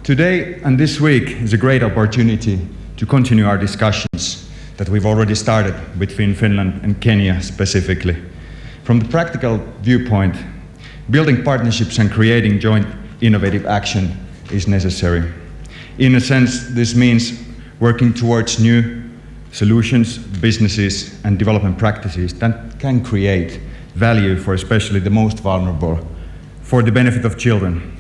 Today and this week is a great opportunity to continue our discussions that we've already started between Finland and Kenya specifically. From the practical viewpoint, building partnerships and creating joint innovative action is necessary. In a sense, this means working towards new solutions, businesses, and development practices that can create value for especially the most vulnerable, for the benefit of children.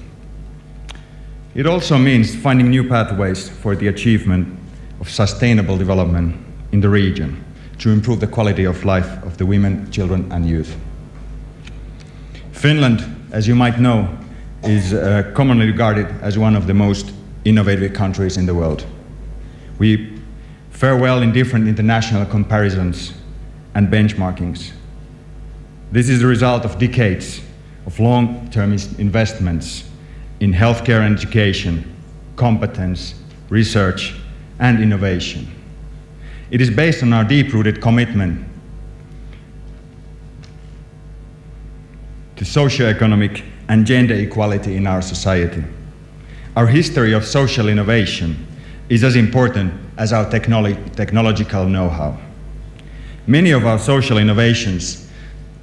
It also means finding new pathways for the achievement of sustainable development in the region to improve the quality of life of the women, children, and youth. Finland, as you might know, is commonly regarded as one of the most innovative countries in the world. We fare well in different international comparisons and benchmarkings. This is the result of decades of long-term investments in healthcare and education, competence, research, and innovation. It is based on our deep-rooted commitment to socio-economic and gender equality in our society. Our history of social innovation is as important as our technological know-how. Many of our social innovations,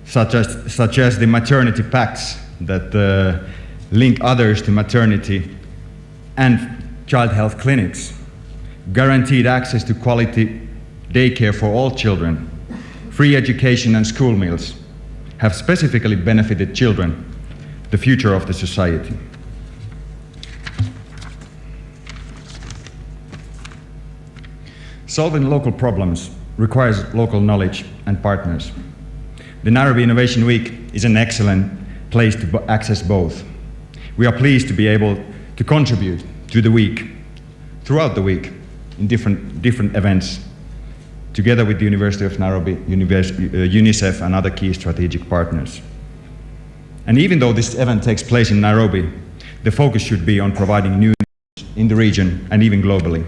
such as the maternity pacts that link others to maternity and child health clinics, guaranteed access to quality daycare for all children, free education and school meals, have specifically benefited children, the future of the society. Solving local problems requires local knowledge and partners. The Nairobi Innovation Week is an excellent place to access both. We are pleased to be able to contribute to the week, throughout the week, in different events, together with the University of Nairobi, UNICEF, and other key strategic partners. And even though this event takes place in Nairobi, the focus should be on providing new knowledge in the region and even globally.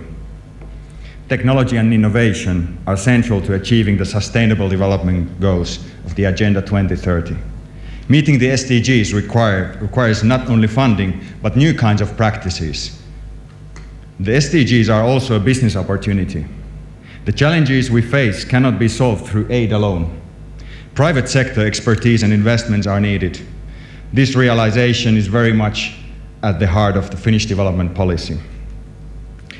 Technology and innovation are central to achieving the Sustainable Development Goals of the Agenda 2030. Meeting the SDGs requires not only funding, but new kinds of practices. The SDGs are also a business opportunity. The challenges we face cannot be solved through aid alone. Private sector expertise and investments are needed. This realization is very much at the heart of the Finnish development policy.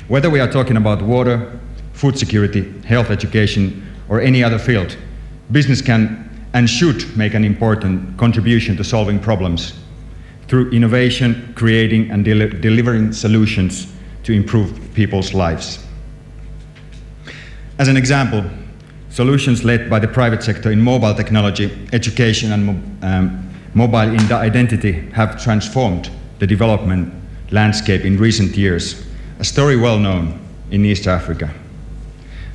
Whether we are talking about water, food security, health education, or any other field, business can and should make an important contribution to solving problems through innovation, creating and delivering solutions to improve people's lives. As an example, solutions led by the private sector in mobile technology, education, and mobile identity have transformed the development landscape in recent years, a story well known in East Africa.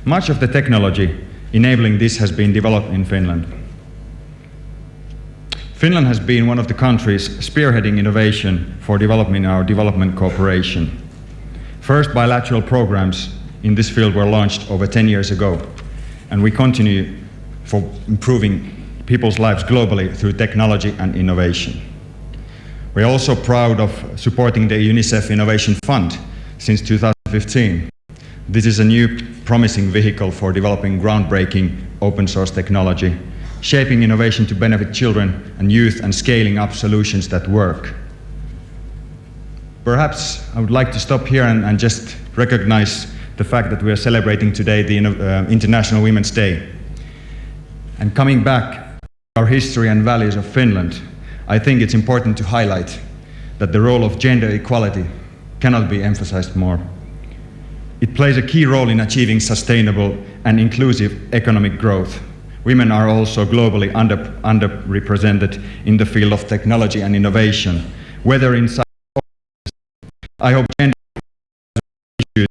Much of the technology enabling this has been developed in Finland. Finland has been one of the countries spearheading innovation for developing our development cooperation. First bilateral programs in this field were launched over 10 years ago, and we continue for improving people's lives globally through technology and innovation. We are also proud of supporting the UNICEF Innovation Fund since 2015. This is a new promising vehicle for developing groundbreaking open source technology, shaping innovation to benefit children and youth, and scaling up solutions that work. Perhaps I would like to stop here and just recognize the fact that we are celebrating today the International Women's Day. And coming back to our history and values of Finland, I think it's important to highlight that the role of gender equality cannot be emphasized more. It plays a key role in achieving sustainable and inclusive economic growth. Women are also globally underrepresented in the field of technology and innovation, whether in science or business. I hope gender issues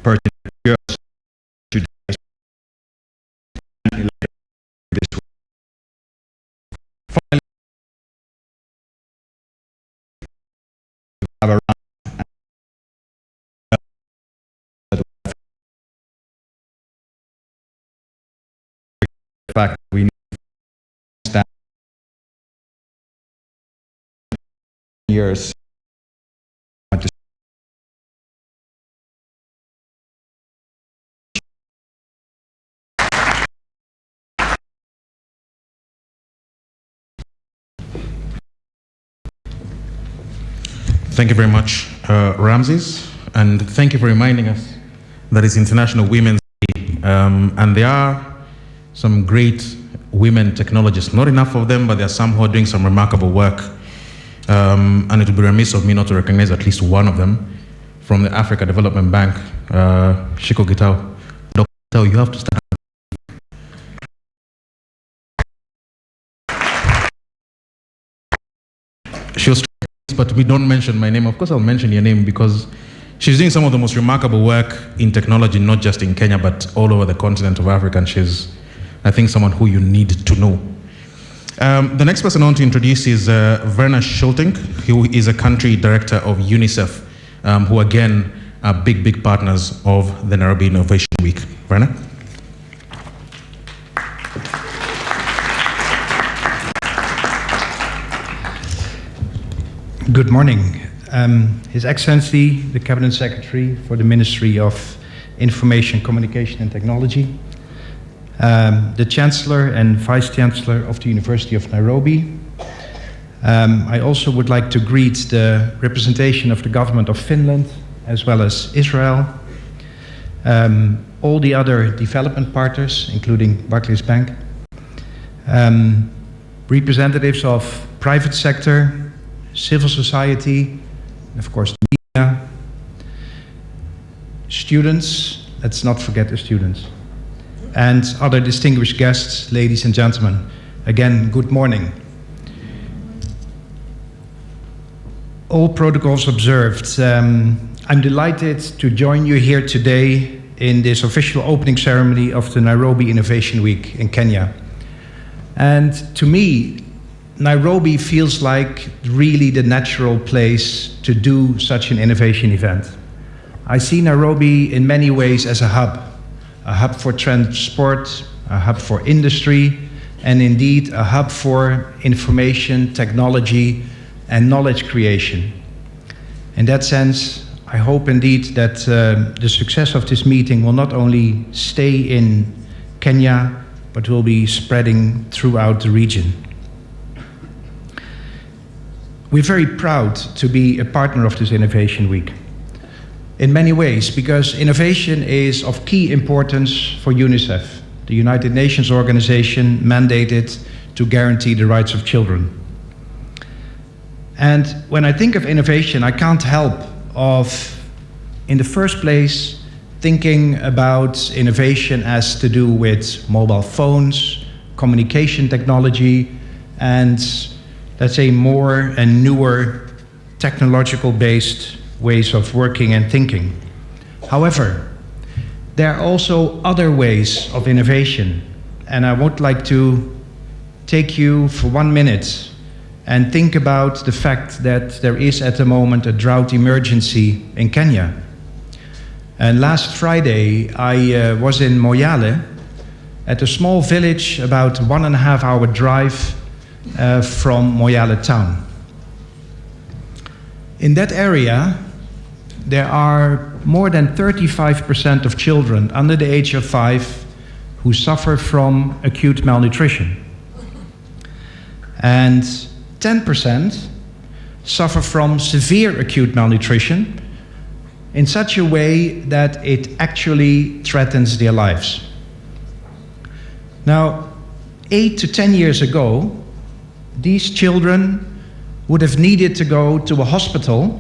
pertinent to girls should this way. Finally, have a fact we need to stand years Thank you very much, Ramses, and thank you for reminding us that it's International Women's Day, and there are some great women technologists, not enough of them, but there are some who are doing some remarkable work, and it would be remiss of me not to recognize at least one of them from the Africa Development Bank, Shiko Gitau. Dr. Gitau, you have to start. She was, but we don't mention my name. Of course, I'll mention your name because she's doing some of the most remarkable work in technology, not just in Kenya, but all over the continent of Africa. And she's, I think, someone who you need to know. The next person I want to introduce is Werner Schulting, who is a country director of UNICEF, who again are big partners of the Nairobi Innovation Week. Werner? Good morning. His Excellency, the Cabinet Secretary for the Ministry of Information, Communication and Technology, the Chancellor and Vice Chancellor of the University of Nairobi. I also would like to greet the representation of the government of Finland as well as Israel, all the other development partners, including Barclays Bank, representatives of private sector, civil society, and of course the media, students, let's not forget the students, and other distinguished guests, ladies and gentlemen. Again, good morning. All protocols observed. I'm delighted to join you here today in this official opening ceremony of the Nairobi Innovation Week in Kenya. And to me, Nairobi feels like really the natural place to do such an innovation event. I see Nairobi in many ways as a hub for transport, a hub for industry, and indeed a hub for information, technology, and knowledge creation. In that sense, I hope indeed that the success of this meeting will not only stay in Kenya, but will be spreading throughout the region. We're very proud to be a partner of this Innovation Week in many ways, because innovation is of key importance for UNICEF, the United Nations organization mandated to guarantee the rights of children. And when I think of innovation, I can't help of, in the first place, thinking about innovation as to do with mobile phones, communication technology, and let's say more and newer technological-based ways of working and thinking. However, there are also other ways of innovation, and I would like to take you for 1 minute and think about the fact that there is at the moment a drought emergency in Kenya. And last Friday, I was in Moyale, at a small village about 1.5 hour drive from Moyale town. In that area, there are more than 35% of children under the age of 5 who suffer from acute malnutrition. And 10% suffer from severe acute malnutrition in such a way that it actually threatens their lives. Now, 8 to 10 years ago, these children would have needed to go to a hospital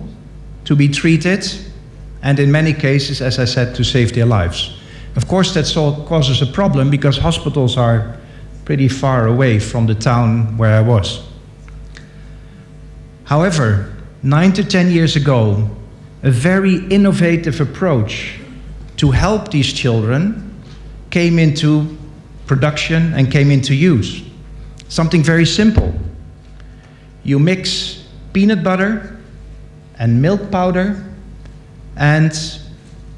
to be treated, and in many cases, as I said, to save their lives. Of course, that causes a problem because hospitals are pretty far away from the town where I was. However, 9 to 10 years ago, a very innovative approach to help these children came into production and came into use. Something very simple. You mix peanut butter and milk powder and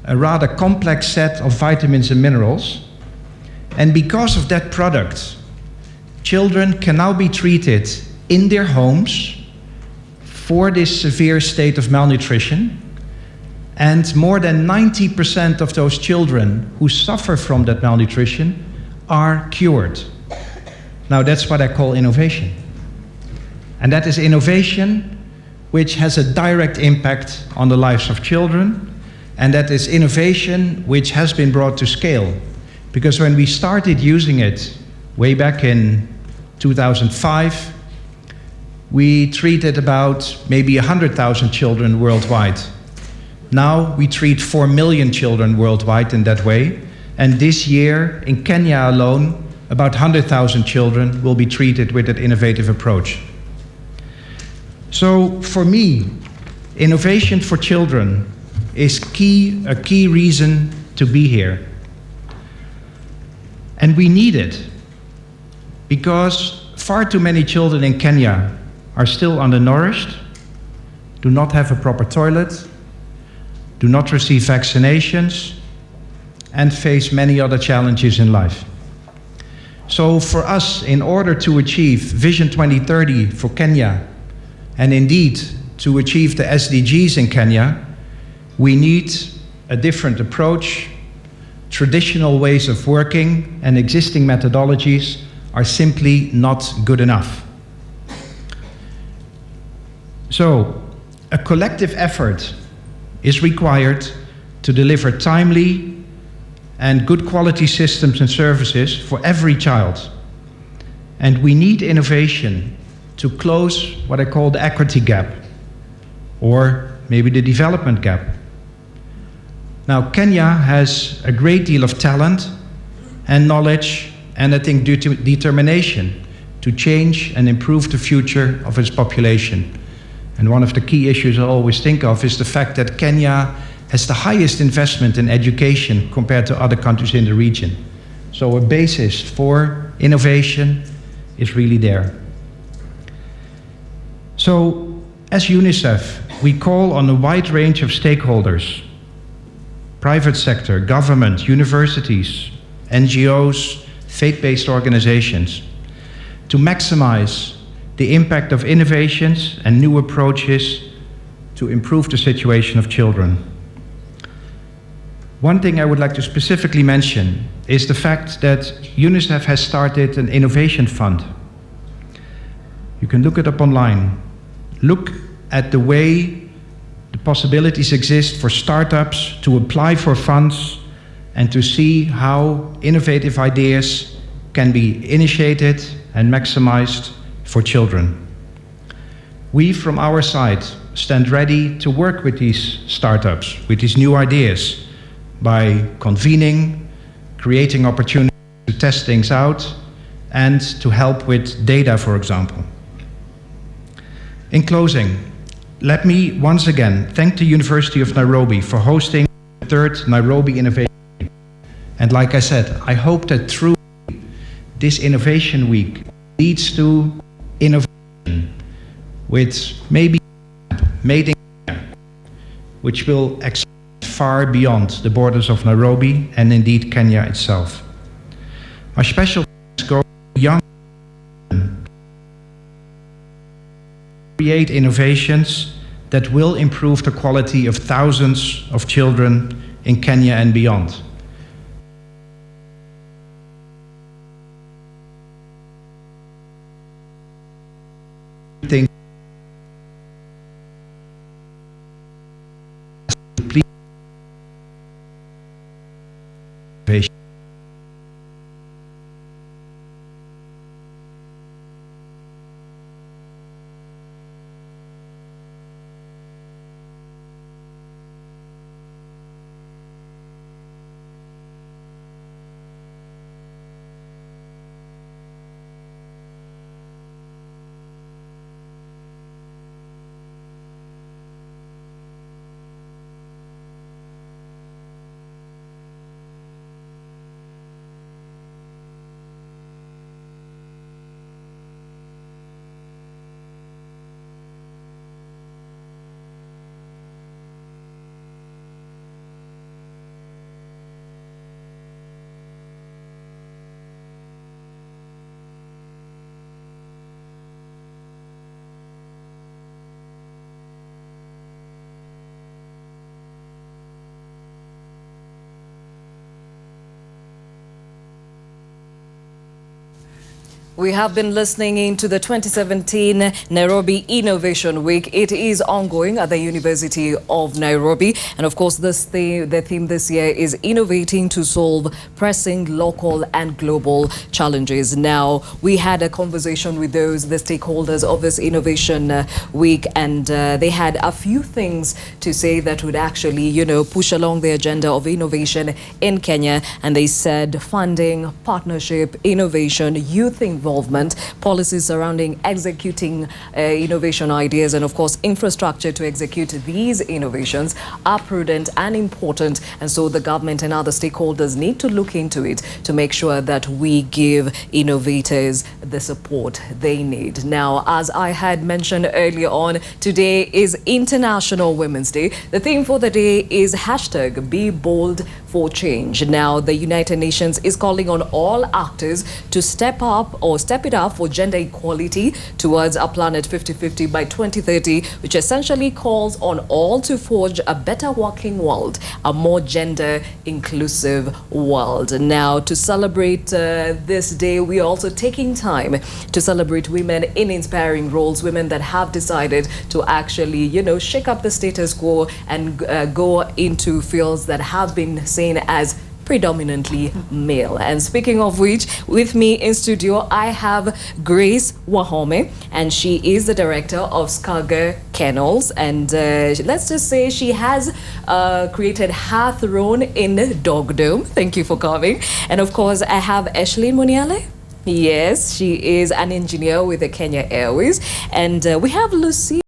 a rather complex set of vitamins and minerals. And because of that product, children can now be treated in their homes for this severe state of malnutrition. And more than 90% of those children who suffer from that malnutrition are cured. Now that's what I call innovation. And that is innovation which has a direct impact on the lives of children, and that is innovation which has been brought to scale. Because when we started using it way back in 2005, we treated about maybe 100,000 children worldwide. Now we treat 4 million children worldwide in that way, and this year in Kenya alone, about 100,000 children will be treated with that innovative approach. So for me, innovation for children is a key reason to be here. And we need it because far too many children in Kenya are still undernourished, do not have a proper toilet, do not receive vaccinations, and face many other challenges in life. So for us, in order to achieve Vision 2030 for Kenya, and indeed to achieve the SDGs in Kenya, we need a different approach. Traditional ways of working and existing methodologies are simply not good enough. So, a collective effort is required to deliver timely and good quality systems and services for every child. And we need innovation to close what I call the equity gap, or maybe the development gap. Now, Kenya has a great deal of talent and knowledge, and I think determination to change and improve the future of its population. And one of the key issues I always think of is the fact that Kenya has the highest investment in education compared to other countries in the region. So a basis for innovation is really there. So, as UNICEF, we call on a wide range of stakeholders: private sector, government, universities, NGOs, faith-based organizations, to maximize the impact of innovations and new approaches to improve the situation of children. One thing I would like to specifically mention is the fact that UNICEF has started an innovation fund. You can look it up online. Look at the way the possibilities exist for startups to apply for funds and to see how innovative ideas can be initiated and maximized for children. We, from our side, stand ready to work with these startups, with these new ideas, by convening, creating opportunities to test things out, and to help with data, for example. In closing, let me once again thank the University of Nairobi for hosting the 3rd Nairobi Innovation. And like I said, I hope that through this Innovation Week leads to innovation with maybe made in Kenya, which will extend far beyond the borders of Nairobi and indeed Kenya itself. My special thanks go to young create innovations that will improve the quality of thousands of children in Kenya and beyond. We have been listening into the 2017 Nairobi Innovation Week. It is ongoing at the University of Nairobi. And of course, the theme this year is innovating to solve pressing local and global challenges. Now, we had a conversation with the stakeholders of this Innovation Week, and they had a few things to say that would actually, push along the agenda of innovation in Kenya. And they said funding, partnership, innovation, youth involvement, policies surrounding executing innovation ideas, and of course infrastructure to execute these innovations are prudent and important, and so the government and other stakeholders need to look into it to make sure that we give innovators the support they need. Now, as I had mentioned earlier on, today is International Women's Day. The theme for the day is #BeBoldForChange. Now, the United Nations is calling on all actors to step it up for gender equality towards a planet 50-50 by 2030, which essentially calls on all to forge a better working world, a more gender inclusive world. Now, to celebrate this day, we are also taking time to celebrate women in inspiring roles, women that have decided to actually, shake up the status quo and go into fields that have been seen as predominantly male. And speaking of which, with me in studio, I have Grace Wahome, and she is the director of Skager Kennels. And let's just say she has created her throne in Dogdom. Thank you for coming. And of course, I have Ashley Muniale. Yes, she is an engineer with the Kenya Airways. And we have Lucy